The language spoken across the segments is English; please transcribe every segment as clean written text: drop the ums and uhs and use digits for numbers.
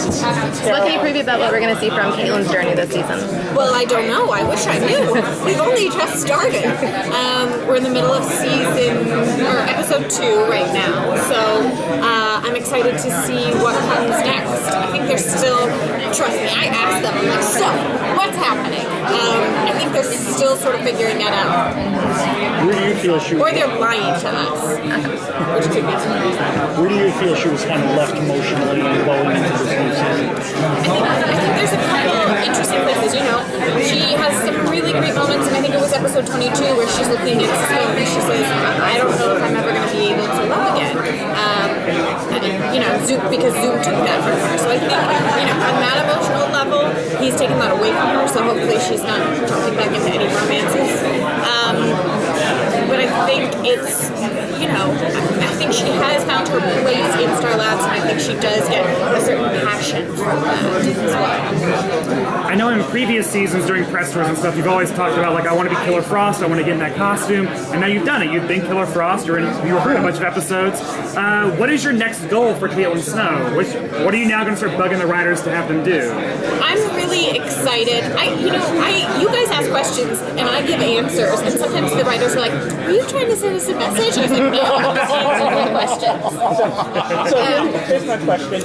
It's What can you preview about what we're going to see from Caitlin's journey this season? Well, I don't know. I wish I knew. We've only just started. We're in the middle of episode 2 right now. So I'm excited to see what comes next. I think they're still, trust me, I asked them, I'm like, so, what's happening? I think they're still sort of figuring that out. Where do you feel she was? Or they're lying to us, which could be. Where do you feel she was kind of left emotionally going into this new season? I think there's a couple interesting places, She has some really great moments, and I think it was episode 22 where she's looking at Zoom and she says, I don't know if I'm ever going to be able to love again. Zoom, because Zoom took that from her. So I think, on that emotional level, he's taken that away from her, so hopefully she's not jumping back into any romances. But I think it's, I think she has found her place in Star Labs, and I think she does get a certain passion from that as well. I know in previous seasons during press tours and stuff, you've always talked about, like, I want to be Killer Frost, I want to get in that costume, and now you've done it. You've been Killer Frost, you were in a bunch of episodes. What is your next goal for Caitlin Snow? What are you now going to start bugging the writers to have them do? I'm really excited. You guys ask questions, and I give answers, and sometimes the writers are like, are you trying to send us a message? I was like, no, I'm just answering your questions. So here's my question.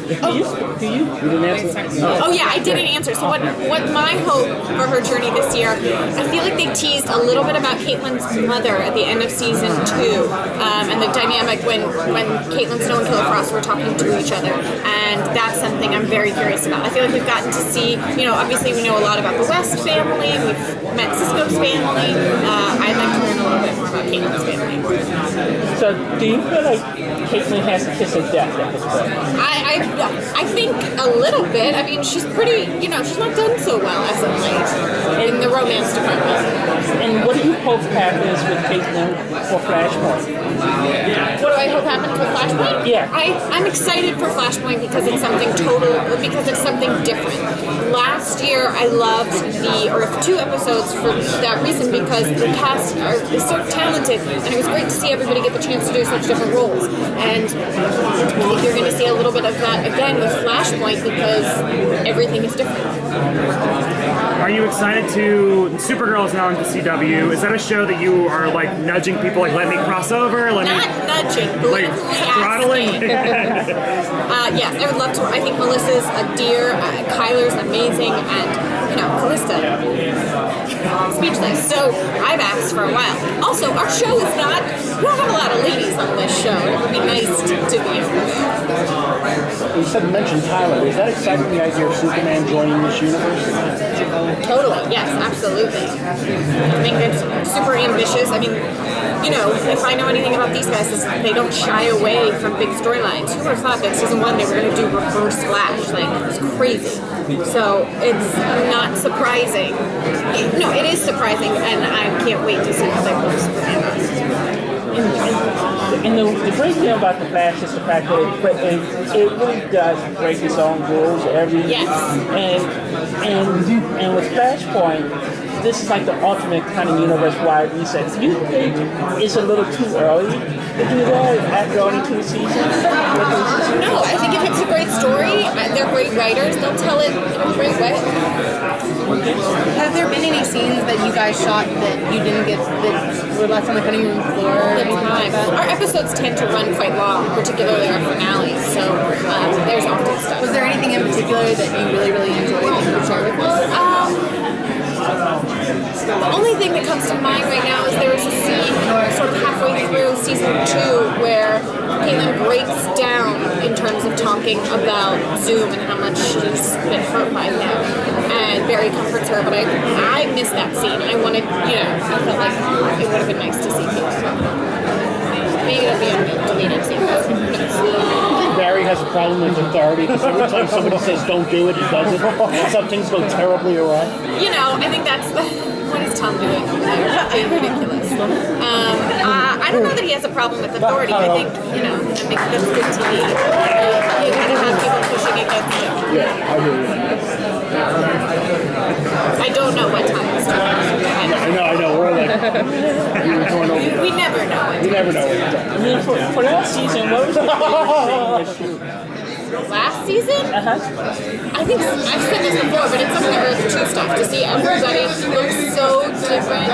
Do you didn't answer? Oh yeah, I didn't answer. So what my hope for her journey this year, I feel like they teased a little bit about Caitlin's mother at the end of season 2, and the dynamic when Caitlin Snow and Killer Frost were talking to each other, and that's something I'm very curious about. I feel like we've gotten to see, obviously we know a lot about the West family, we've met Cisco's family. I'd like to learn a little bit more about Caitlin's family. So do you feel like Caitlin has a kiss of death at this point? I think a little bit. I mean, she's pretty, she's not done so well as of late in the romance department. And what do you hope happens with Caitlin for Flashpoint? What do I hope happens with Flashpoint? Yeah. I'm excited for Flashpoint because it's something because it's something different. Last year, I loved 2 episodes for that reason because the cast is so talented, and it was great to see everybody get the chance to do such different roles. And I think you're going to see a little bit of that again with Flashpoint because everything is different. Are you excited to... Supergirl is now on the CW. Is that a show that you are, like, nudging people, like, let me cross over? Not nudging, like, throttling? Yes, I would love to. I think Melissa's a dear, Kyler's amazing, and, Callista, speechless. So I've asked for a while. Also, our show is not... We don't have a lot of ladies on this show. It would be nice to be able to. You said mention Tyler. Is that exciting, the idea of Superman joining this universe? Totally, yes, absolutely. I think it's super ambitious. I mean, if I know anything about these guys, is they don't shy away from big storylines. Who would have thought that season 1 they were going to do Reverse Flash? Like, it's crazy. So it's not surprising. No, it is surprising, and I can't wait to see how they pull Superman. And the great thing about the Flash is the fact that it really does break its own rules every Yes. And with Flashpoint, this is like the ultimate kind of universe-wide reset. Do you think it's a little too early to do that after only 2 seasons? No, I think if it's a great story, they're great writers, they'll tell it in a great way. Have there been any scenes that you guys shot that you didn't get, that were left on the cutting room floor? Our episodes tend to run quite long, particularly our finales, so there's often stuff. Was there anything in particular that you really, really enjoyed that you could share with us? The only thing that comes to mind right now is there was a scene sort of halfway through season 2 where Caitlin breaks down in terms of talking about Zoom and how much she's been hurt by him. And Barry comforts her, but I missed that scene. I wanted, I felt like it would have been nice to see Caitlin. Maybe it'll be a deleted scene. Barry has a problem with authority because every time somebody says don't do it, he does it. And some things go terribly awry. I think that's what is Tom doing over there? Being ridiculous. I don't know that he has a problem with authority. I think, I think that's good TV. You gotta have people pushing against him. Yeah, I hear you. I don't know what Tom is doing. I know. We're like, we never know. We never know what he's doing. I mean, for that season, what was your favorite thing to shoot? last season. I think I've said this before, but it's some of the Earth 2 stuff to see everybody look so different.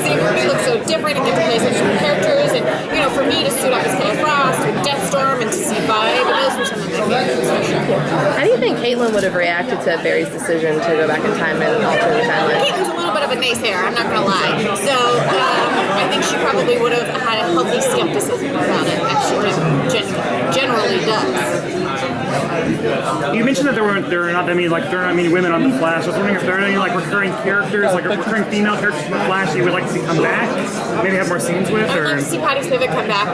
See everybody look so different and get to play such different characters. And for me to suit up as Killer Frost with Deathstorm and to see Vibe, those were some of my favorites. How do you think Caitlin would have reacted to Barry's decision to go back in time and alter the timeline? Caitlin's a little bit of a naysayer, I'm not gonna lie. So I think she probably would have had a healthy skepticism about it, as she generally does. You mentioned that there are not that many women on the Flash. I was wondering if there are any recurring characters, recurring female characters from the Flash that you would like to see come back, maybe have more scenes with, I'd or love to see Patty Spivak come back.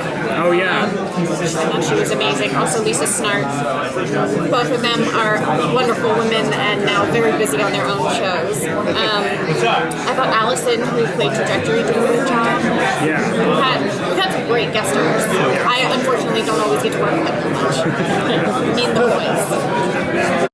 oh yeah, I thought she was amazing. Also Lisa Snart. Both of them are wonderful women and now very busy on their own shows. I thought Allison, who played Trajectory, did a good job. yeah. We've had some great guest stars. I unfortunately don't always get to work with them that much. I mean the boys.